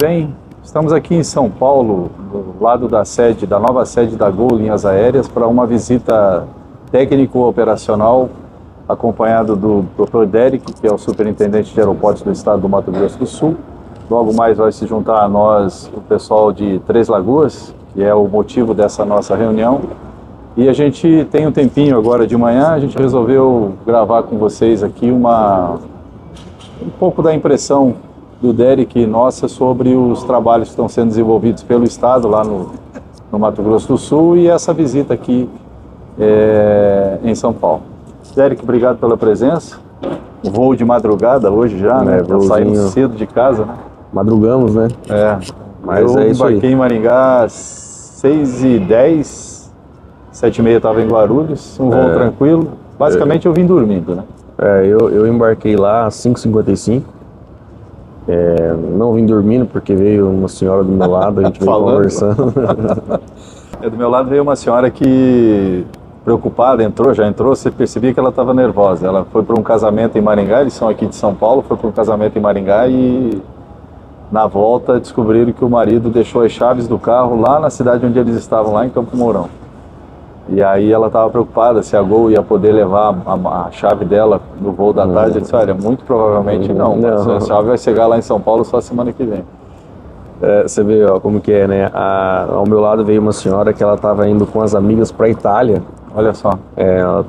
bem? Estamos aqui em São Paulo, do lado da nova sede da Gol Linhas Aéreas, para uma visita técnico-operacional, acompanhado do Dr. Dérico, que é o superintendente de aeroportos do estado do Mato Grosso do Sul. Logo mais vai se juntar a nós o pessoal de Três Lagoas, que é o motivo dessa nossa reunião. E a gente tem um tempinho agora de manhã, a gente resolveu gravar com vocês aqui um pouco da impressão do Dérico e nossa sobre os trabalhos que estão sendo desenvolvidos pelo Estado lá no Mato Grosso do Sul e essa visita aqui em São Paulo. Dérico, obrigado pela presença. Um voo de madrugada hoje já, né? Tá saindo cedo de casa, né? Madrugamos, né? Mas eu embarquei em Maringá às 6h10, 7h30 estava em Guarulhos, um voo tranquilo. Basicamente eu vim dormindo, né? Eu embarquei lá às 5h55. Não vim dormindo porque veio uma senhora do meu lado, a gente veio conversando. Do meu lado veio uma senhora que, preocupada, já entrou, você percebia que ela estava nervosa. Ela foi para um casamento em Maringá, eles são aqui de São Paulo, foi para um casamento em Maringá e na volta descobriram que o marido deixou as chaves do carro lá na cidade onde eles estavam, lá em Campo Mourão. E aí ela estava preocupada se a Gol ia poder levar a chave dela no voo da tarde. Ele disse, olha, muito provavelmente não. A chave vai chegar lá em São Paulo só semana que vem. Você vê como que é, né? Ao meu lado veio uma senhora que ela estava indo com as amigas para a Itália. Olha só. Ela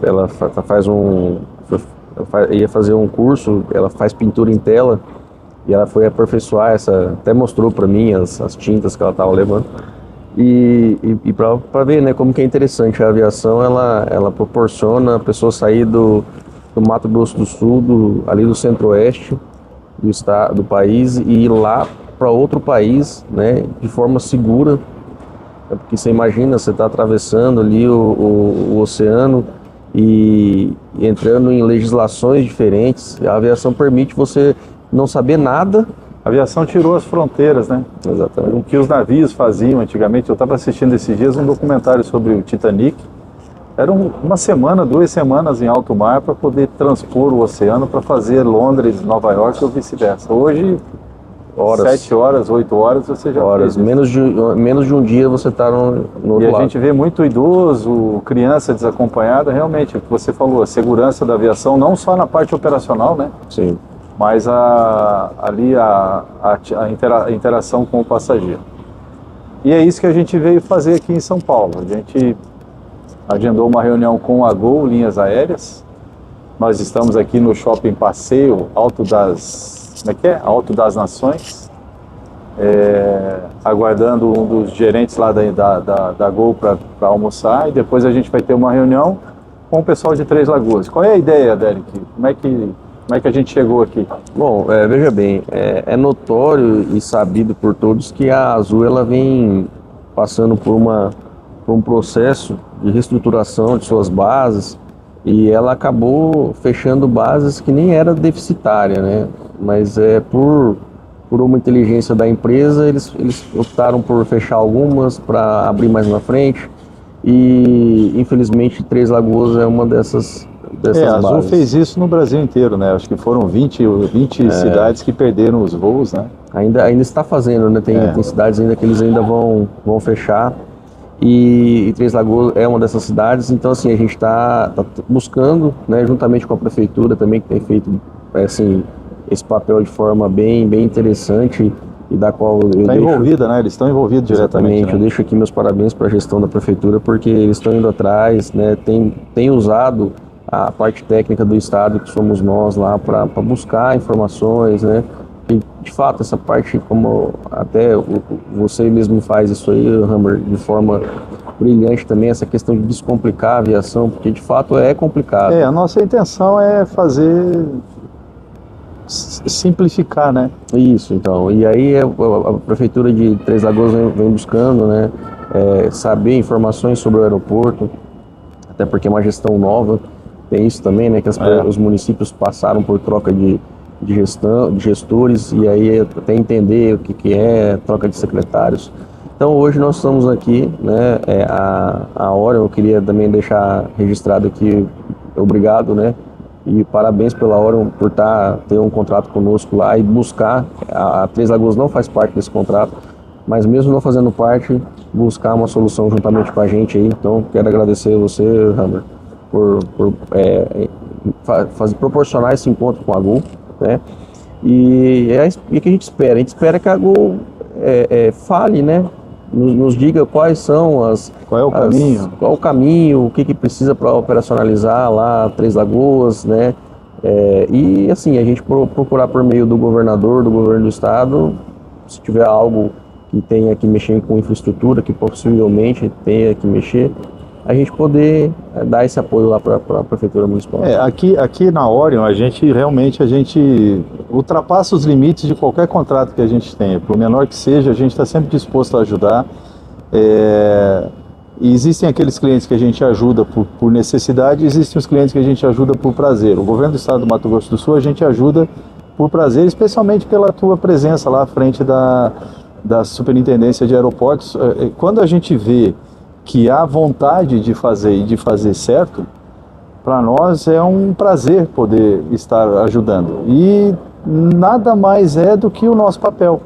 ia fazer um curso, ela faz pintura em tela. E ela foi aperfeiçoar até mostrou para mim as tintas que ela estava levando. E para ver, né, como que é interessante a aviação, ela proporciona a pessoa sair do Mato Grosso do Sul, ali do centro-oeste do país e ir lá para outro país, né, de forma segura. Porque você imagina, você está atravessando ali o oceano e entrando em legislações diferentes. A aviação permite você não saber nada. A aviação tirou as fronteiras, né? Exatamente. O que os navios faziam antigamente. Eu estava assistindo esses dias um documentário sobre o Titanic. Era uma semana, 2 semanas em alto mar para poder transpor o oceano para fazer Londres, Nova York ou vice-versa. Hoje, 7 horas, 8 horas, você já fez. Menos de um dia você está no outro lado. A gente vê muito idoso, criança desacompanhada. Realmente, o que você falou, a segurança da aviação, não só na parte operacional, né? Sim. Mas ali a interação com o passageiro. E é isso que a gente veio fazer aqui em São Paulo. A gente agendou uma reunião com a Gol Linhas Aéreas. Nós estamos aqui no Shopping Passeio, Alto das Nações, aguardando um dos gerentes lá da Gol para almoçar, e depois a gente vai ter uma reunião com o pessoal de Três Lagoas. Qual é a ideia, Dérico? Como é que a gente chegou aqui? Bom, veja bem, é notório e sabido por todos que a Azul ela vem passando por um processo de reestruturação de suas bases e ela acabou fechando bases que nem era deficitária, né? Mas por uma inteligência da empresa, eles optaram por fechar algumas para abrir mais na frente e infelizmente Três Lagoas é uma dessas a Azul fez isso no Brasil inteiro, né? Acho que foram 20 cidades que perderam os voos, né? Ainda está fazendo, né? Tem cidades ainda que eles ainda vão fechar. E Três Lagoas é uma dessas cidades. Então, assim, a gente está buscando, né, juntamente com a prefeitura também, que tem feito esse papel de forma bem interessante e da qual eu Está envolvida, né? Eles estão envolvidos diretamente. Né? Eu deixo aqui meus parabéns para a gestão da prefeitura, porque eles estão indo atrás, né? Tem usado a parte técnica do estado, que somos nós lá, para buscar informações, né? E, de fato, essa parte, como até você mesmo faz isso aí, Hammer, de forma brilhante também, essa questão de descomplicar a aviação, porque de fato é complicado. A nossa intenção é simplificar, né? Isso, então. E aí a prefeitura de Três Lagoas vem buscando, né, saber informações sobre o aeroporto, até porque é uma gestão nova. Tem isso também, né, que os municípios passaram por troca de gestores e aí até entender o que é troca de secretários. Então hoje nós estamos aqui, né, a hora eu queria também deixar registrado aqui, obrigado, né, E parabéns pela Orion por ter um contrato conosco lá e buscar. A Três Lagoas não faz parte desse contrato, mas mesmo não fazendo parte, buscar uma solução juntamente com a gente aí. Então, quero agradecer a você, Hammer, por proporcionar esse encontro com a Gol, né? E o que a gente espera? A gente espera que a Gol fale, né? Nos diga quais são qual é o caminho, qual o caminho, o que precisa para operacionalizar lá Três Lagoas, né? E assim, a gente procurar por meio do governador, do governo do estado, se tiver algo que tenha que mexer com infraestrutura, que possivelmente tenha que mexer, a gente poder dar esse apoio lá para a Prefeitura Municipal. Aqui na Orion, a gente realmente ultrapassa os limites de qualquer contrato que a gente tenha. Por menor que seja, a gente está sempre disposto a ajudar. E existem aqueles clientes que a gente ajuda por necessidade, e existem os clientes que a gente ajuda por prazer. O governo do estado do Mato Grosso do Sul, a gente ajuda por prazer, especialmente pela tua presença lá à frente da Superintendência de Aeroportos. Quando a gente vê que há vontade de fazer e de fazer certo, para nós é um prazer poder estar ajudando. E nada mais é do que o nosso papel.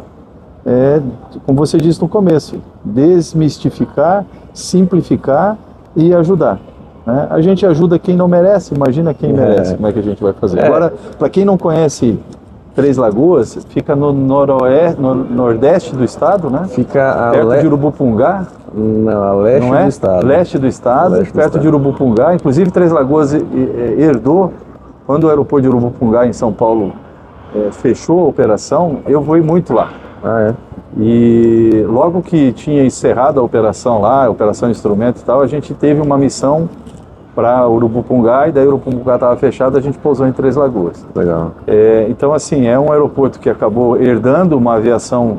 Como você disse no começo, desmistificar, simplificar e ajudar, né? A gente ajuda quem não merece, imagina quem merece, como é que a gente vai fazer. Agora, para quem não conhece Três Lagoas, fica no nordeste do estado, né? Fica perto de Urubupungá. Não, a leste do estado. Leste do estado, perto de Urubupungá. Inclusive, Três Lagoas herdou, quando o aeroporto de Urubupungá, em São Paulo, fechou a operação, eu fui muito lá. E logo que tinha encerrado a operação lá, a operação instrumento e tal, a gente teve uma missão para Urubupungá, e daí Urubupungá estava fechado, a gente pousou em Três Lagoas. Legal. Então, assim, é um aeroporto que acabou herdando uma aviação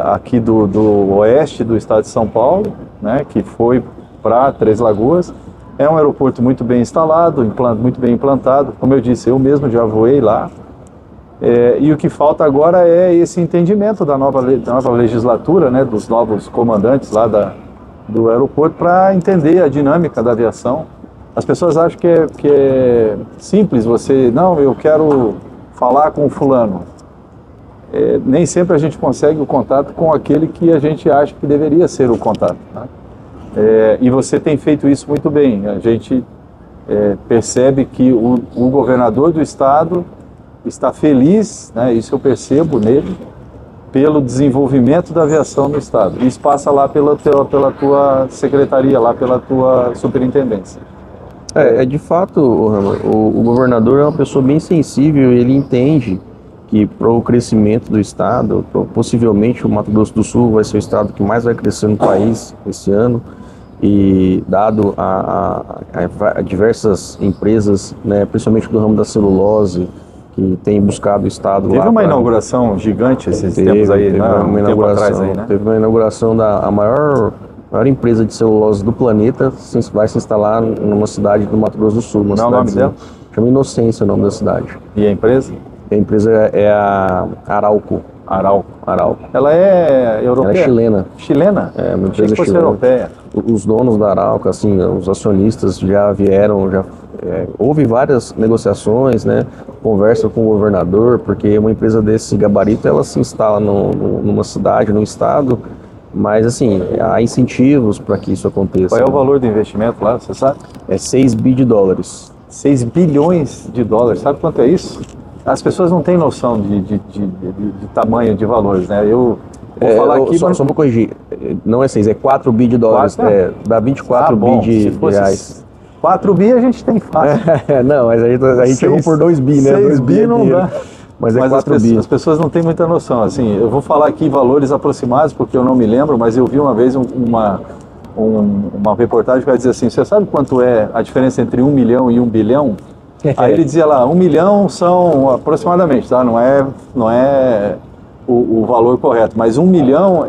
aqui do oeste do estado de São Paulo, né, que foi para Três Lagoas. É um aeroporto muito bem instalado, muito bem implantado. Como eu disse, eu mesmo já voei lá. E o que falta agora é esse entendimento da nova legislatura, né, dos novos comandantes lá do aeroporto, para entender a dinâmica da aviação. As pessoas acham que é simples eu quero falar com o fulano. Nem sempre a gente consegue o contato com aquele que a gente acha que deveria ser o contato, né? E você tem feito isso muito bem. A gente percebe que o governador do estado está feliz, né, isso eu percebo nele, pelo desenvolvimento da aviação no estado. Isso passa lá pela tua secretaria, lá pela tua superintendência. De fato, o governador é uma pessoa bem sensível, ele entende que para o crescimento do estado, possivelmente o Mato Grosso do Sul vai ser o estado que mais vai crescer no país esse ano, e dado a diversas empresas, né, principalmente do ramo da celulose, que tem buscado o estado. Teve uma inauguração gigante esses tempos aí, teve uma inauguração, né? Teve uma inauguração da maior empresa de celulose do planeta, vai se instalar numa cidade do Mato Grosso do Sul. Qual é o nome dela? Chama Inocência o nome da cidade. E a empresa? A empresa é a Arauco. Arauco. Ela é europeia? Ela é chilena. Chilena? É uma empresa chilena. Europeia. Os donos da Arauco, assim, os acionistas já vieram, houve várias negociações, né? Conversa com o governador, porque uma empresa desse gabarito, ela se instala numa cidade, num estado, mas assim, há incentivos para que isso aconteça. Qual é o valor do investimento lá, você sabe? É 6 bi de dólares. 6 bilhões de dólares, sabe quanto é isso? As pessoas não têm noção de tamanho de valores, né? Eu vou falar aqui... Só vou corrigir, não é 6, é 4 bi de dólares, dá 24 bi de reais. 4 bi a gente tem fácil. Não, mas a gente chegou por 2 bi, né? 6 bi não dá. Mas 4 bi. As pessoas não têm muita noção. Assim, eu vou falar aqui valores aproximados, porque eu não me lembro, mas eu vi uma vez uma reportagem que vai dizer assim, você sabe quanto é a diferença entre 1 milhão e 1 bilhão? Aí ele dizia lá, 1 milhão são aproximadamente, tá? Não é o valor correto, mas 1 milhão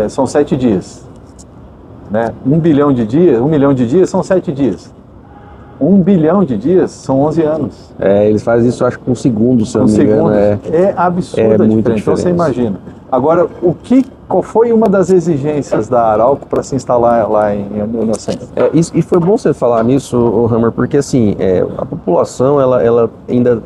são 7 dias. Né? 1 milhão de dias são 7 dias. 1 bilhão de dias são 11 anos. Eles fazem isso, acho que com segundos, se eu não me engano. É absurda a diferença. Então você imagina. Agora, qual foi uma das exigências da Arauco para se instalar lá em Inocência? E foi bom você falar nisso, ô Hammer, porque assim, a população, ela ainda...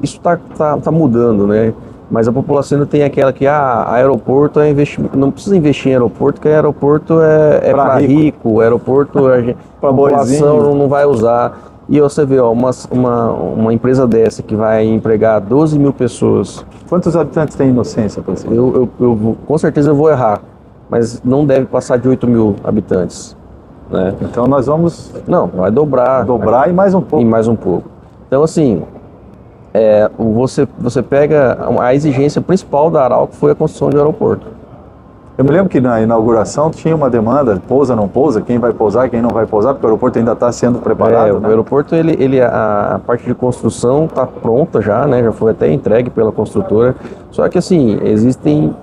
Isso tá mudando, né? Mas a população ainda tem aquela que aeroporto é investimento, não precisa investir em aeroporto, porque aeroporto é para rico, aeroporto a população não vai usar. E você vê, ó, uma empresa dessa que vai empregar 12 mil pessoas. Quantos habitantes tem Inocência, por exemplo? Eu com certeza eu vou errar, mas não deve passar de 8 mil habitantes. Né? Então nós vamos... Não, vai dobrar. Dobrar e mais um pouco. E mais um pouco. Então assim... Você pega a exigência principal da Arauco foi a construção de aeroporto. Eu me lembro que na inauguração tinha uma demanda, pousa, não pousa, quem vai pousar, quem não vai pousar, porque o aeroporto ainda está sendo preparado. O aeroporto, a parte de construção está pronta já, né? Já foi até entregue pela construtora. Só que assim, existem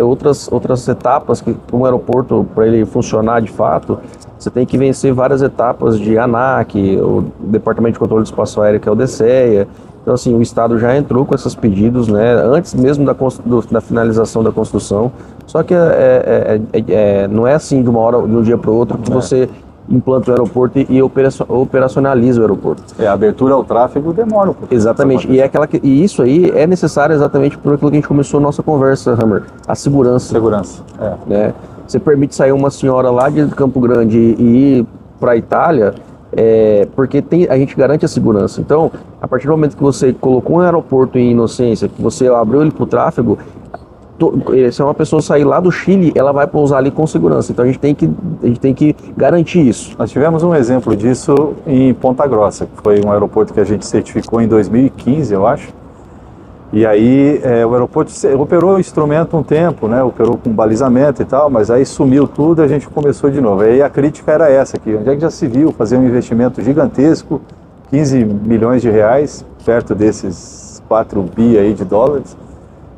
outras etapas que um aeroporto, para ele funcionar de fato, você tem que vencer várias etapas de ANAC, o Departamento de Controle do Espaço Aéreo, que é o DCEA. Então, assim, o Estado já entrou com esses pedidos, né, antes mesmo da finalização da construção. Só que não é assim de uma hora, de um dia para o outro, que você implanta o aeroporto e operacionaliza o aeroporto. A abertura ao tráfego demora um pouco. Exatamente. E isso aí é necessário exatamente por aquilo que a gente começou a nossa conversa, Hammer. A segurança. Segurança, né? Você permite sair uma senhora lá de Campo Grande e ir para a Itália... porque a gente garante a segurança. Então, a partir do momento que você colocou um aeroporto em Inocência, que você abriu ele para o tráfego, se uma pessoa sair lá do Chile, ela vai pousar ali com segurança. Então a gente tem que garantir isso. Nós tivemos um exemplo disso em Ponta Grossa, que foi um aeroporto que a gente certificou em 2015, eu acho. E aí o aeroporto operou o instrumento um tempo, né? Operou com balizamento e tal, mas aí sumiu tudo e a gente começou de novo. Aí a crítica era essa aqui, onde é que já se viu fazer um investimento gigantesco, 15 milhões de reais, perto desses 4 bi aí de dólares,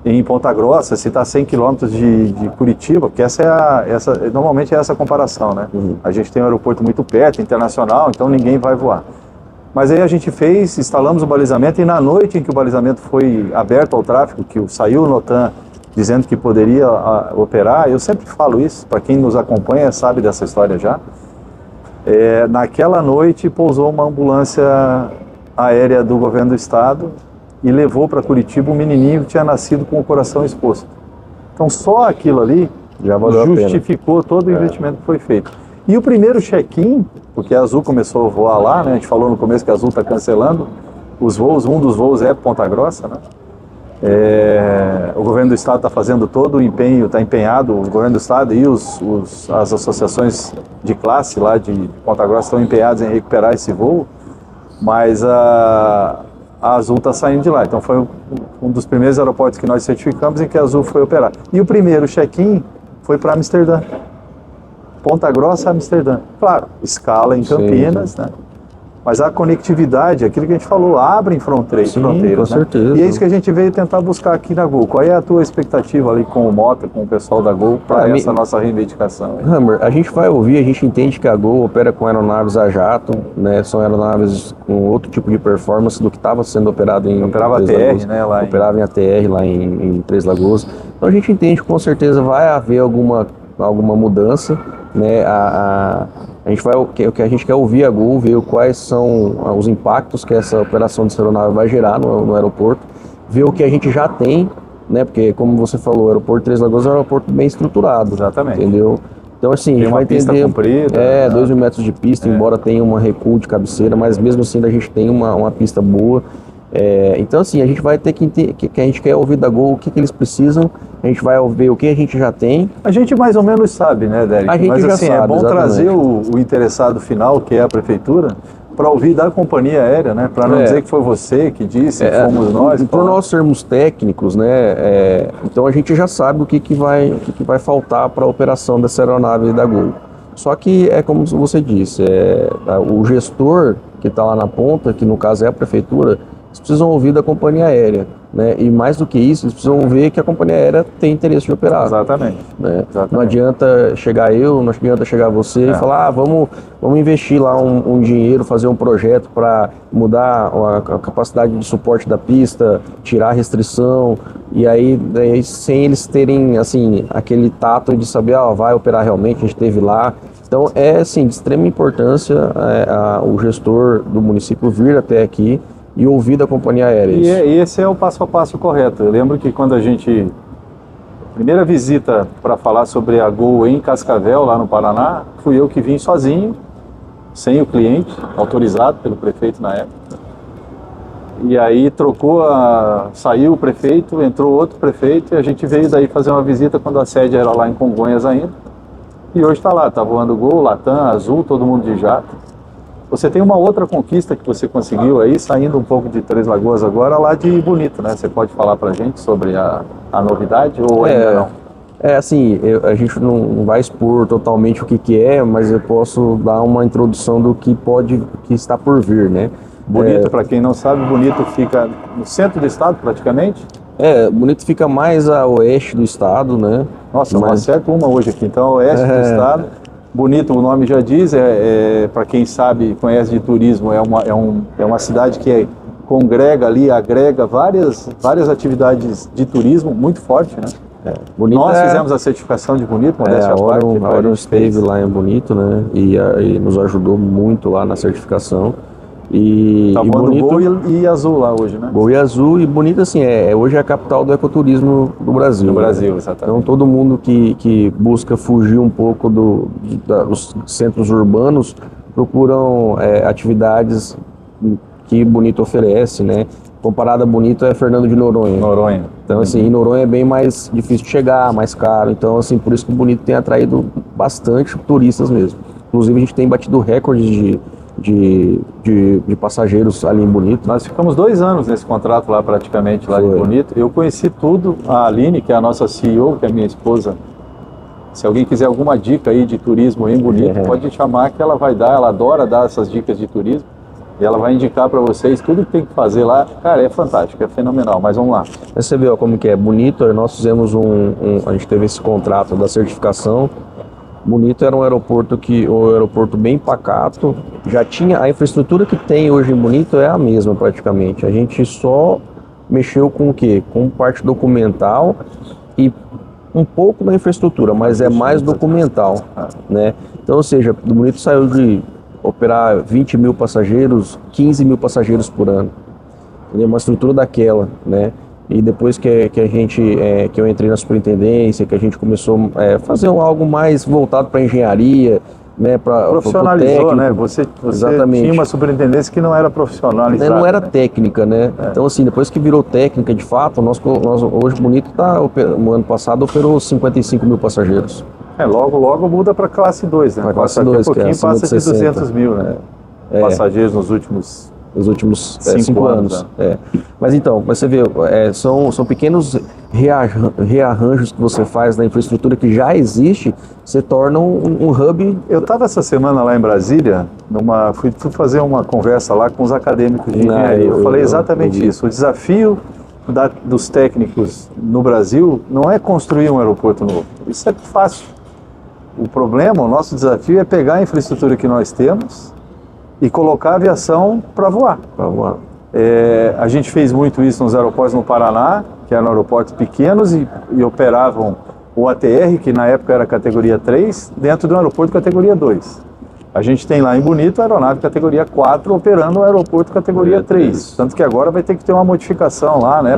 em Ponta Grossa, se está a 100 quilômetros de Curitiba, porque normalmente é essa a comparação, né? A gente tem um aeroporto muito perto, internacional, então ninguém vai voar. Mas aí a gente instalamos o balizamento e na noite em que o balizamento foi aberto ao tráfego, que saiu o NOTAM dizendo que poderia operar, eu sempre falo isso, para quem nos acompanha sabe dessa história já, naquela noite pousou uma ambulância aérea do governo do estado e levou para Curitiba um menininho que tinha nascido com o coração exposto. Então só aquilo ali já justificou todo o investimento que foi feito. E o primeiro check-in, porque a Azul começou a voar lá, né? A gente falou no começo que a Azul está cancelando os voos, um dos voos é Ponta Grossa, né? O governo do estado está fazendo todo o empenho, está empenhado, o governo do estado e as associações de classe lá de Ponta Grossa estão empenhados em recuperar esse voo, mas a Azul está saindo de lá. Então foi um dos primeiros aeroportos que nós certificamos em que a Azul foi operar. E o primeiro check-in foi para Amsterdã. Ponta Grossa, Amsterdã. Claro, escala em Campinas, sim. Né? Mas a conectividade, aquilo que a gente falou, abre fronteiras. Com certeza. E é isso que a gente veio tentar buscar aqui na Gol. Qual é a tua expectativa ali com o Mota, com o pessoal da Gol, para essa nossa reivindicação? Hammer, a gente vai ouvir, a gente entende que a Gol opera com aeronaves a jato, né? São aeronaves com outro tipo de performance do que estava sendo operado em Operava Três ATR, Lagoas, né? Operava em ATR lá em Três Lagoas. Então a gente entende que com certeza vai haver alguma mudança, né? O que a gente quer ouvir a Gol, ver quais são os impactos que essa operação de aeronave vai gerar no aeroporto, ver o que a gente já tem, né? Porque como você falou, o aeroporto Três Lagoas é um aeroporto bem estruturado. Exatamente. Entendeu? Então assim, tem a gente vai pista entender, comprida, 2 mil metros de pista, embora tenha uma recuo de cabeceira, mas mesmo assim a gente tem uma pista boa. Então assim, a gente vai ter que entender que a gente quer ouvir da Gol o que eles precisam, a gente vai ver o que a gente já tem. A gente mais ou menos sabe, né, Derek? A gente mas já assim, sabe, é bom exatamente. trazer o interessado final, que é a prefeitura, para ouvir da companhia aérea, né? Para não dizer que foi você que disse, que fomos nós. Por nós sermos técnicos, né? Então a gente já sabe o que vai faltar para a operação dessa aeronave da Gol. Só que é como você disse, o gestor que está lá na ponta, que no caso é a prefeitura, eles precisam ouvir da companhia aérea. né? E mais do que isso, eles precisam ver que a companhia aérea tem interesse de operar. Exatamente. Né? Exatamente. Não adianta chegar eu, não adianta chegar você e falar, vamos investir lá um dinheiro, fazer um projeto para mudar a capacidade de suporte da pista, tirar a restrição, e aí sem eles terem assim, aquele tato de saber, vai operar realmente, a gente esteve lá. Então é assim, de extrema importância o gestor do município vir até aqui e ouvir da companhia aérea. E esse é o passo a passo correto. Eu lembro que quando a primeira visita para falar sobre a Gol em Cascavel, lá no Paraná, fui eu que vim sozinho, sem o cliente, autorizado pelo prefeito na época. E aí saiu o prefeito, entrou outro prefeito e a gente veio daí fazer uma visita quando a sede era lá em Congonhas ainda. E hoje está lá, está voando Gol, Latam, Azul, todo mundo de jato. Você tem uma outra conquista que você conseguiu aí, saindo um pouco de Três Lagoas agora, lá de Bonito, né? Você pode falar pra gente sobre a novidade ou ainda não? Assim, a gente não vai expor totalmente o que é, mas eu posso dar uma introdução do que está por vir, né? Bonito, para quem não sabe, Bonito fica no centro do estado praticamente? Bonito fica mais a oeste do estado, né? Nossa, mas acerto uma hoje aqui, então oeste do estado. Bonito, o nome já diz, para quem sabe, conhece de turismo, é uma cidade que congrega ali, agrega várias atividades de turismo muito forte, né? Nós fizemos a certificação de Bonito, modéstia à parte. A Orion esteve lá em Bonito, né? E nos ajudou muito lá na certificação. Tá voando Gol e Azul lá hoje, né? Gol e Azul, e Bonito assim, hoje é a capital do ecoturismo do Brasil. Do Brasil, né? exatamente. Então todo mundo que busca fugir um pouco dos centros urbanos procuram atividades que Bonito oferece, né? Comparado a Bonito é Fernando de Noronha. Noronha. Então assim, em Noronha é bem mais difícil de chegar, mais caro. Então assim, por isso que Bonito tem atraído bastante turistas mesmo. Inclusive a gente tem batido recordes de passageiros ali em Bonito. Nós ficamos 2 anos nesse contrato lá praticamente, lá em Bonito. Eu conheci tudo, a Aline, que é a nossa CEO, que é a minha esposa. Se alguém quiser alguma dica aí de turismo em Bonito, pode chamar que ela vai dar, ela adora dar essas dicas de turismo. E ela vai indicar para vocês tudo que tem que fazer lá. Cara, é fantástico, é fenomenal, mas vamos lá. Você vê como que é Bonito, nós fizemos a gente teve esse contrato da certificação. Bonito era um aeroporto bem pacato, já tinha a infraestrutura que tem hoje em Bonito é a mesma praticamente. A gente só mexeu com o quê? Com parte documental e um pouco da infraestrutura, mas é mais documental, né? Então, ou seja, o Bonito saiu de operar 20 mil passageiros, 15 mil passageiros por ano. É uma estrutura daquela, né? E depois que eu entrei na superintendência, que a gente começou a fazer algo mais voltado para engenharia, né, profissionalizou, né? Você tinha uma superintendência que não era profissionalizada. Não era técnica, né? Então, assim, depois que virou técnica, de fato, nós hoje Bonito no ano passado operou 55 mil passageiros. Logo muda para classe 2, né? Classe 2, daqui a pouquinho passa de 200 mil, né? Passageiros nos últimos 5 anos. Mas então, você vê, são pequenos rearranjos que você faz na infraestrutura que já existe, se torna um hub. Eu estava essa semana lá em Brasília, fui fazer uma conversa lá com os acadêmicos de engenharia. Eu falei exatamente isso. O desafio dos técnicos no Brasil não é construir um aeroporto novo. Isso é fácil. O nosso desafio é pegar a infraestrutura que nós temos e colocar a aviação para voar. A gente fez muito isso nos aeroportos no Paraná, que eram aeroportos pequenos e operavam o ATR, que na época era categoria 3, dentro de um aeroporto categoria 2. A gente tem lá em Bonito a aeronave categoria 4 operando o aeroporto categoria 3. Tanto que agora vai ter que ter uma modificação lá, né,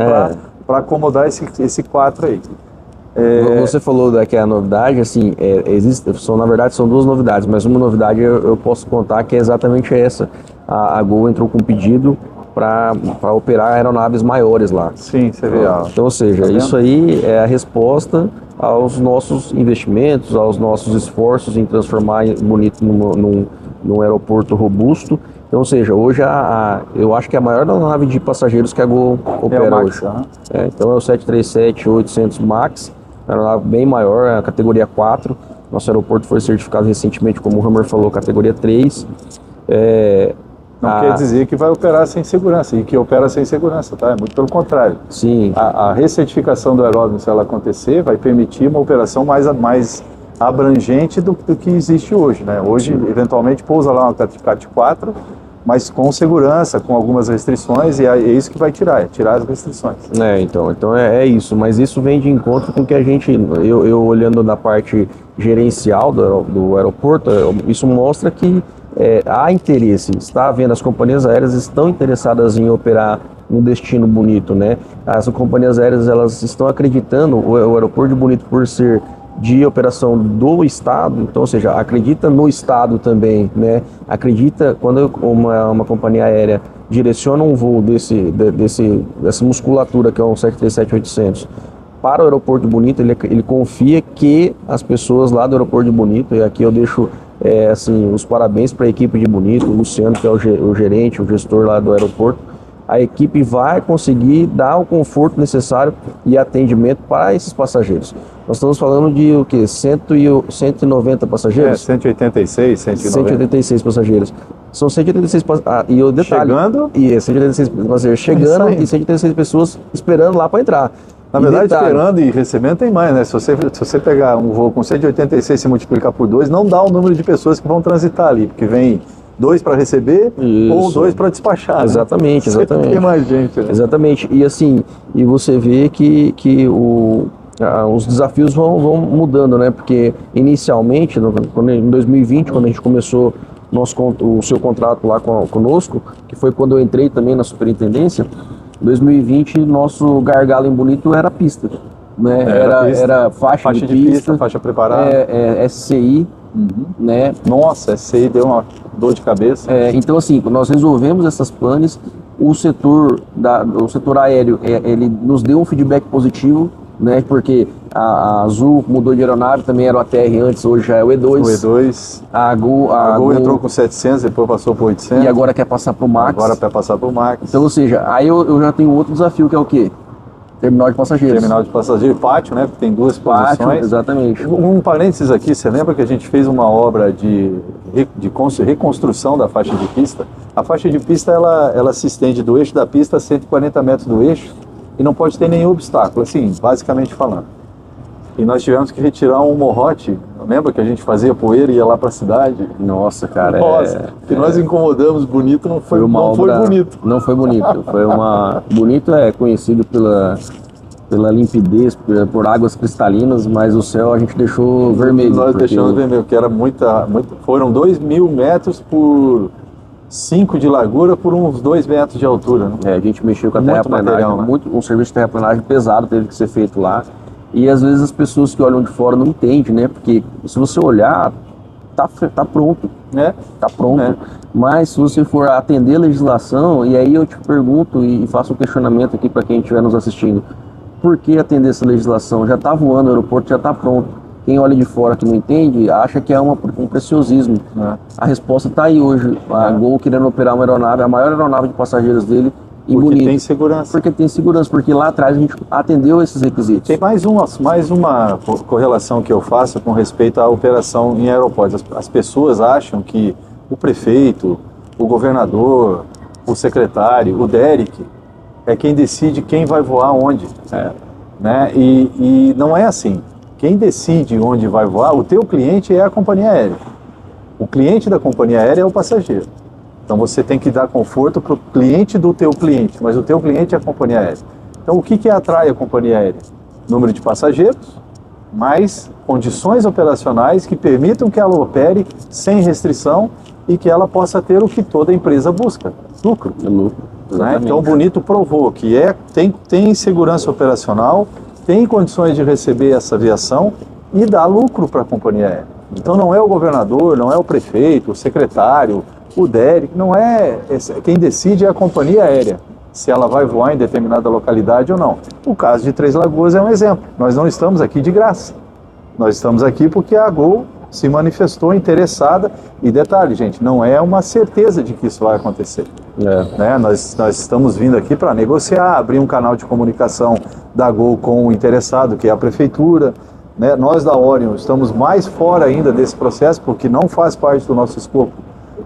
para acomodar esse 4 aí. Você falou que a novidade, assim, na verdade são 2 novidades, mas uma novidade eu posso contar que é exatamente essa. A Gol entrou com um pedido para operar aeronaves maiores lá. Sim, você vê. Então, ou seja, isso aí é a resposta aos nossos investimentos, aos nossos esforços em transformar Bonito num aeroporto robusto. Então, ou seja, hoje eu acho que é a maior aeronave de passageiros que a Gol opera Max, hoje. Então é o 737-800 Max, aeronave bem maior, é a categoria 4. Nosso aeroporto foi certificado recentemente, como o Hammer falou, categoria 3. Não quer dizer que vai operar sem segurança, e que opera sem segurança, tá? É muito pelo contrário. Sim. A recertificação do aeródromo, se ela acontecer, vai permitir uma operação mais abrangente do que existe hoje, né? Hoje, eventualmente, pousa lá uma CAT 4, mas com segurança, com algumas restrições, e é isso que vai tirar as restrições. Então é isso, mas isso vem de encontro com que a gente, eu olhando na parte gerencial do aeroporto, isso mostra que há interesse, está havendo, as companhias aéreas estão interessadas em operar um destino bonito, né? As companhias aéreas, elas estão acreditando, o aeroporto de Bonito, por ser de operação do Estado, então, ou seja, acredita no Estado também, né? Acredita, quando uma companhia aérea direciona um voo dessa musculatura, que é um 737-800, para o aeroporto de Bonito, ele confia que as pessoas lá do aeroporto de Bonito, e aqui eu deixo assim, os parabéns para a equipe de Bonito, o Luciano, que é o gerente, o gestor lá do aeroporto, a equipe vai conseguir dar o conforto necessário e atendimento para esses passageiros. Nós estamos falando de o quê? 190 passageiros? 186, 190. 186 passageiros. São 186 passageiros. E o detalhe... Chegando? 186 passageiros chegando e 186 pessoas esperando lá para entrar. Na verdade, esperando e recebendo tem mais, né? Se você pegar um voo com 186 e multiplicar por 2, não dá o número de pessoas que vão transitar ali, porque vem 2 para receber ou 2 para despachar. Exatamente, né? exatamente. Tem mais gente. Né? Exatamente. E assim, e você vê que os desafios vão mudando, né? Porque inicialmente, em 2020, quando a gente começou o seu contrato lá conosco, que foi quando eu entrei também na superintendência, 2020, nosso gargalo em Bonito era a pista, né? Era faixa de pista, faixa preparada, SCI, né? Nossa, SCI deu uma dor de cabeça. Então assim, nós resolvemos essas planes, o setor aéreo, ele nos deu um feedback positivo, né? Porque a Azul mudou de aeronave, também era o ATR antes, hoje já é o E2. O E2. A Gol entrou com 700, depois passou por 800. E agora quer passar para o Max. Agora quer passar para o Max. Então, ou seja, aí eu já tenho outro desafio, que é o quê? Terminal de passageiros. Terminal de passageiros, pátio, né? Tem duas posições. Exatamente. Um parênteses aqui, você lembra que a gente fez uma obra de reconstrução da faixa de pista? A faixa de pista, ela se estende do eixo da pista a 140 metros do eixo e não pode ter nenhum obstáculo, assim, basicamente falando. E nós tivemos que retirar um morrote. Lembra que a gente fazia poeira e ia lá para a cidade? Nossa, cara. Que nós incomodamos Bonito, não foi bonito. Não foi bonito. Bonito é conhecido pela limpidez, por águas cristalinas, mas o céu a gente deixou vermelho. Nós deixamos vermelho, que era foram 2.000 metros por 5 de largura por uns 2 metros de altura. Né? A gente mexeu com a terraplanagem, um serviço de terraplanagem pesado teve que ser feito lá. E às vezes as pessoas que olham de fora não entendem, né? Porque se você olhar, tá pronto, né? Tá pronto. Mas se você for atender a legislação, e aí eu te pergunto e faço um questionamento aqui para quem estiver nos assistindo, por que atender essa legislação? Já está voando, o aeroporto já está pronto. Quem olha de fora que não entende, acha que é um preciosismo. A resposta está aí hoje. A Gol querendo operar uma aeronave, a maior aeronave de passageiros dele, porque tem segurança. Porque tem segurança, porque lá atrás a gente atendeu esses requisitos. Tem mais uma correlação que eu faço com respeito à operação em aeroportos. As pessoas acham que o prefeito, o governador, o secretário, o Derek, é quem decide quem vai voar onde. Né? E não é assim. Quem decide onde vai voar, o teu cliente é a companhia aérea. O cliente da companhia aérea é o passageiro. Então você tem que dar conforto para o cliente do teu cliente, mas o teu cliente é a companhia aérea. Então o que atrai a companhia aérea? Número de passageiros, mais condições operacionais que permitam que ela opere sem restrição e que ela possa ter o que toda empresa busca, lucro. Né? Então o Bonito provou que tem segurança operacional, tem condições de receber essa aviação e dá lucro para a companhia aérea. Então não é o governador, não é o prefeito, o secretário, o Derek, não é quem decide é a companhia aérea, se ela vai voar em determinada localidade ou não. O caso de Três Lagoas é um exemplo. Nós não estamos aqui de graça. Nós estamos aqui porque a Gol se manifestou interessada. E detalhe, gente, não é uma certeza de que isso vai acontecer. Né? Nós estamos vindo aqui para negociar, abrir um canal de comunicação da Gol com o interessado, que é a prefeitura. Né? Nós da Orion estamos mais fora ainda desse processo, porque não faz parte do nosso escopo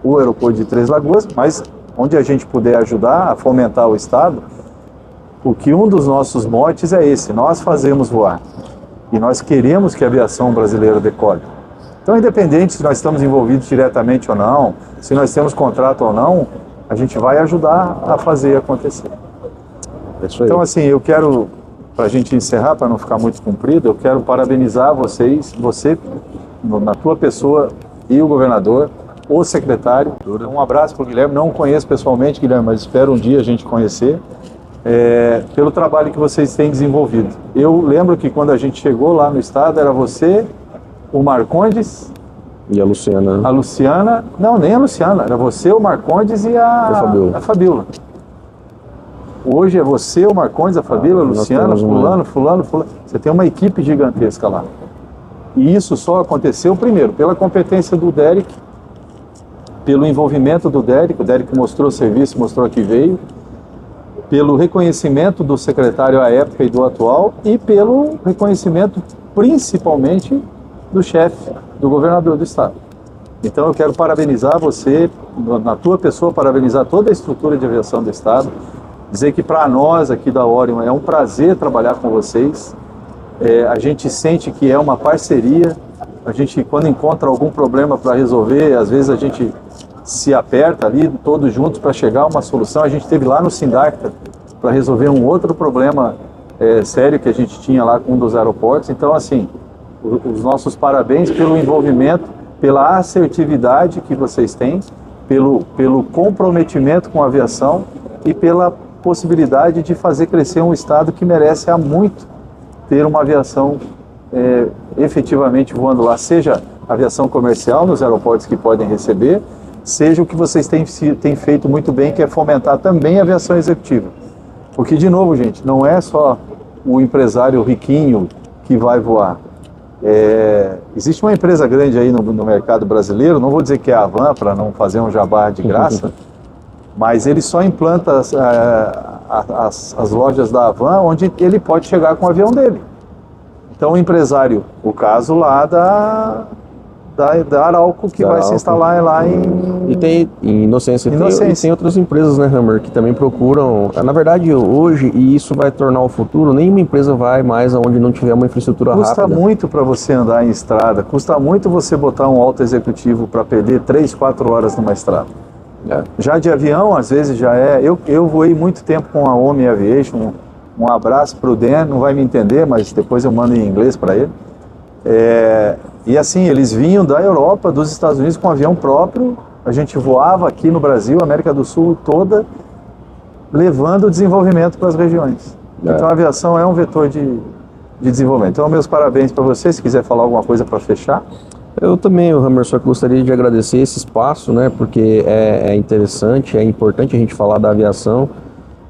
o aeroporto de Três Lagoas, mas onde a gente puder ajudar a fomentar o Estado, porque um dos nossos motes é esse: nós fazemos voar e nós queremos que a aviação brasileira decole. Então, independente se nós estamos envolvidos diretamente ou não, se nós temos contrato ou não, a gente vai ajudar a fazer acontecer. Então, assim, eu quero, para a gente encerrar, para não ficar muito comprido, eu quero parabenizar vocês, você, na tua pessoa, e o governador, o secretário. Um abraço para o Guilherme, não o conheço pessoalmente, Guilherme, mas espero um dia a gente conhecer, pelo trabalho que vocês têm desenvolvido. Eu lembro que quando a gente chegou lá no estado, era você, o Marcondes... E a Luciana. A Luciana, não, nem a Luciana, era você, o Marcondes e a Fabíola. Hoje é você, o Marcondes, a Fabíola, a Luciana, fulano. Você tem uma equipe gigantesca lá. E isso só aconteceu, primeiro, pela competência do Derek, pelo envolvimento do Derek. O Derek mostrou o serviço, mostrou que veio, pelo reconhecimento do secretário à época e do atual, e pelo reconhecimento, principalmente, do chefe, do governador do estado. Então eu quero parabenizar você, na tua pessoa, parabenizar toda a estrutura de aviação do estado, dizer que para nós aqui da Orion é um prazer trabalhar com vocês. A gente sente que é uma parceria, a gente, quando encontra algum problema para resolver, às vezes a gente se aperta ali todos juntos para chegar a uma solução. A gente teve lá no Sindacta para resolver um outro problema sério que a gente tinha lá com um dos aeroportos. Então, assim, os nossos parabéns pelo envolvimento, pela assertividade que vocês têm, pelo comprometimento com a aviação e pela possibilidade de fazer crescer um estado que merece há muito ter uma aviação efetivamente voando lá, seja aviação comercial nos aeroportos que podem receber, seja o que vocês têm feito muito bem, que é fomentar também a aviação executiva. Porque, de novo, gente, não é só o empresário riquinho que vai voar. Existe uma empresa grande aí no mercado brasileiro, não vou dizer que é a Avan, para não fazer um jabá de graça, mas ele só implanta as lojas da Avan onde ele pode chegar com o avião dele. Então o empresário, o caso lá da Arauco, que vai se instalar lá em... E tem em Inocência. E tem outras empresas, né, Hammer, que também procuram... Na verdade, hoje, e isso vai tornar o futuro, nenhuma empresa vai mais aonde não tiver uma infraestrutura rápida. Custa muito para você andar em estrada, custa muito você botar um alto executivo para perder 3, 4 horas numa estrada. Já de avião, às vezes já é... Eu voei muito tempo com a Omi Aviation, um abraço para o Dan, não vai me entender, mas depois eu mando em inglês para ele. E assim, eles vinham da Europa, dos Estados Unidos com um avião próprio, a gente voava aqui no Brasil, América do Sul toda, levando desenvolvimento para as regiões. Então a aviação é um vetor de desenvolvimento. Então meus parabéns para você, se quiser falar alguma coisa para fechar. Eu também, Hammer, só que gostaria de agradecer esse espaço, né, porque é interessante, é importante a gente falar da aviação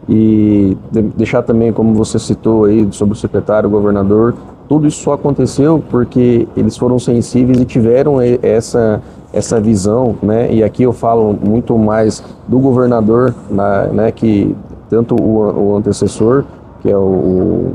e deixar também, como você citou aí, sobre o secretário, o governador, tudo isso só aconteceu porque eles foram sensíveis e tiveram essa visão, né? E aqui eu falo muito mais do governador, né? Que tanto o antecessor, que é o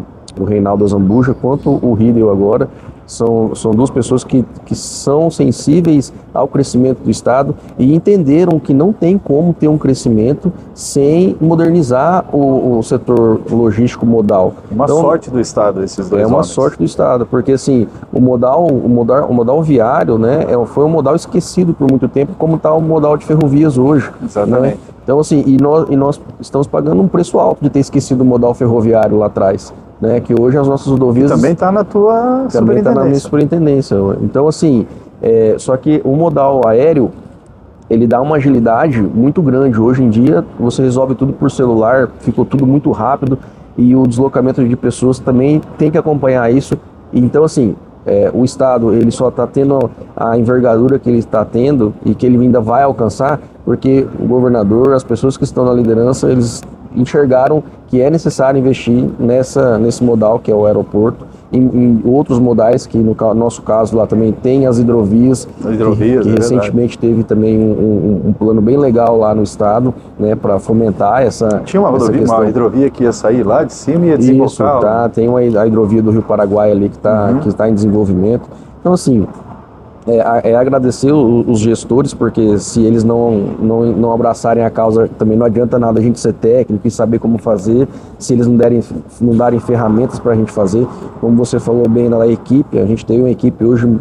Reinaldo Azambuja, quanto o Hideo agora, são duas pessoas que são sensíveis ao crescimento do Estado e entenderam que não tem como ter um crescimento sem modernizar o setor logístico modal. Uma sorte do Estado, esses dois homens. Sorte do Estado, porque assim, o modal viário, né, foi um modal esquecido por muito tempo, como está o modal de ferrovias hoje. Exatamente. Né? Então assim, e nós estamos pagando um preço alto de ter esquecido o modal ferroviário lá atrás. Né, que hoje as nossas rodovias... Também está na tua superintendência. Também está na minha superintendência. Então, assim, só que o modal aéreo, ele dá uma agilidade muito grande. Hoje em dia, você resolve tudo por celular, ficou tudo muito rápido e o deslocamento de pessoas também tem que acompanhar isso. Então, assim, o Estado, ele só está tendo a envergadura que ele está tendo e que ele ainda vai alcançar porque o governador, as pessoas que estão na liderança, eles enxergaram que é necessário investir nesse modal que é o aeroporto, em outros modais que no nosso caso lá também tem as hidrovias, que recentemente teve também um plano bem legal lá no estado, né, para fomentar essa... Tinha uma hidrovia que ia sair lá de cima e ia desembocar. Isso, tem a hidrovia do Rio Paraguai ali que está em desenvolvimento. Então assim, é agradecer os gestores, porque se eles não abraçarem a causa, também não adianta nada a gente ser técnico e saber como fazer, se eles não darem ferramentas para a gente fazer. Como você falou bem na equipe, a gente tem uma equipe hoje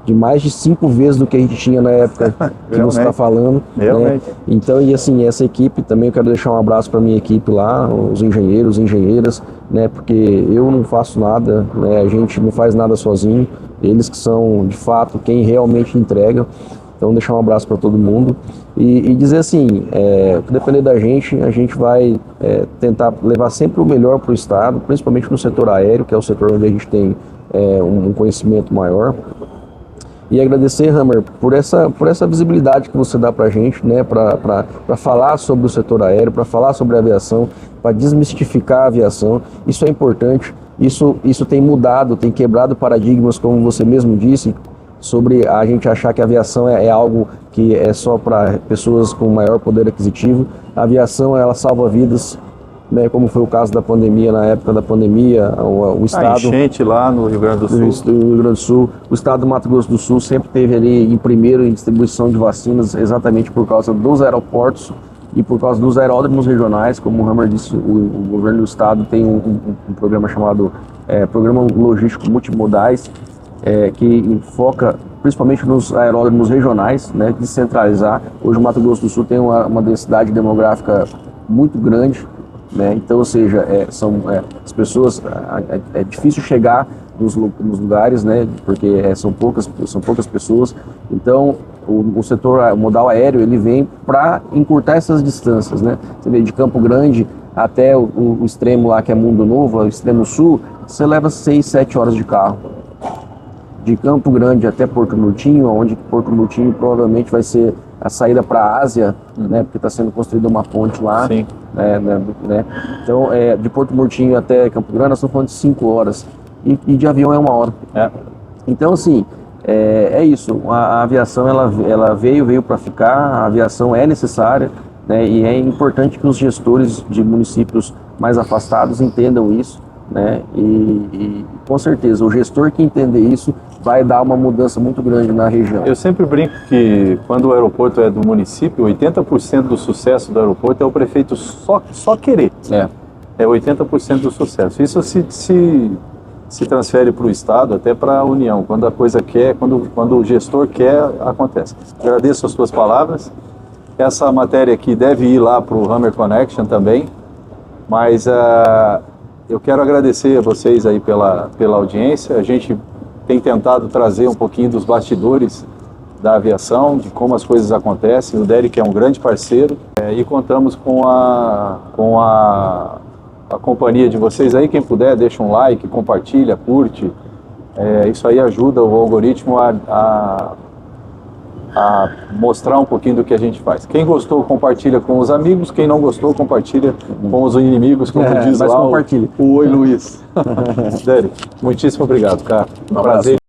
de mais de 5 vezes do que a gente tinha na época que você está falando. Né? Então, e assim, essa equipe também, eu quero deixar um abraço para minha equipe lá, os engenheiros, engenheiras, né? Porque eu não faço nada, né? A gente não faz nada sozinho, eles que são, de fato, quem realmente entrega. Então, deixar um abraço para todo mundo e dizer assim, depender da gente, a gente vai tentar levar sempre o melhor para o Estado, principalmente no setor aéreo, que é o setor onde a gente tem um conhecimento maior. E agradecer, Hammer, por essa visibilidade que você dá para a gente, né, para falar sobre o setor aéreo, para falar sobre a aviação, para desmistificar a aviação. Isso é importante, isso tem mudado, tem quebrado paradigmas, como você mesmo disse, sobre a gente achar que a aviação é algo que é só para pessoas com maior poder aquisitivo. A aviação, ela salva vidas, né, como foi o caso da pandemia, na época da pandemia, o estado... A enchente lá no Rio Grande do Sul. No Rio Grande do Sul. O estado do Mato Grosso do Sul sempre teve ali em primeiro em distribuição de vacinas, exatamente por causa dos aeroportos e por causa dos aeródromos regionais. Como o Hammer disse, o governo do estado tem um programa chamado Programa Logístico Multimodais, que foca principalmente nos aeródromos regionais, né, descentralizar. Hoje o Mato Grosso do Sul tem uma densidade demográfica muito grande, né? Então, ou seja, as pessoas, é difícil chegar nos lugares, né? Porque são poucas pessoas. Então, o setor modal aéreo, ele vem para encurtar essas distâncias, né? Você vê, de Campo Grande até o extremo lá, que é Mundo Novo, o extremo sul, você leva 6, 7 horas de carro. De Campo Grande até Porto Murtinho, onde Porto Murtinho provavelmente vai ser a saída para a Ásia, né, porque está sendo construída uma ponte lá. Sim. Né? Então, de Porto Murtinho até Campo Grande, nós estamos falando de 5 horas. E de avião é 1 hora. Então, assim, é isso. A aviação, ela veio para ficar, a aviação é necessária, né, e é importante que os gestores de municípios mais afastados entendam isso, né, e com certeza, o gestor que entender isso vai dar uma mudança muito grande na região. Eu sempre brinco que quando o aeroporto é do município, 80% do sucesso do aeroporto é o prefeito só querer. É 80% do sucesso. Isso se transfere para o Estado, até para a União. Quando a coisa quer, quando o gestor quer, acontece. Agradeço as suas palavras. Essa matéria aqui deve ir lá para o Hammer Connection também, mas eu quero agradecer a vocês aí pela audiência. A gente tem tentado trazer um pouquinho dos bastidores da aviação, de como as coisas acontecem. O Derek é um grande parceiro e contamos com a companhia de vocês aí. Quem puder, deixa um like, compartilha, curte. Isso aí ajuda o algoritmo a mostrar um pouquinho do que a gente faz. Quem gostou, compartilha com os amigos. Quem não gostou, compartilha com os inimigos, como diz lá o Oi Luiz. Derek, muitíssimo obrigado, cara. Um prazer.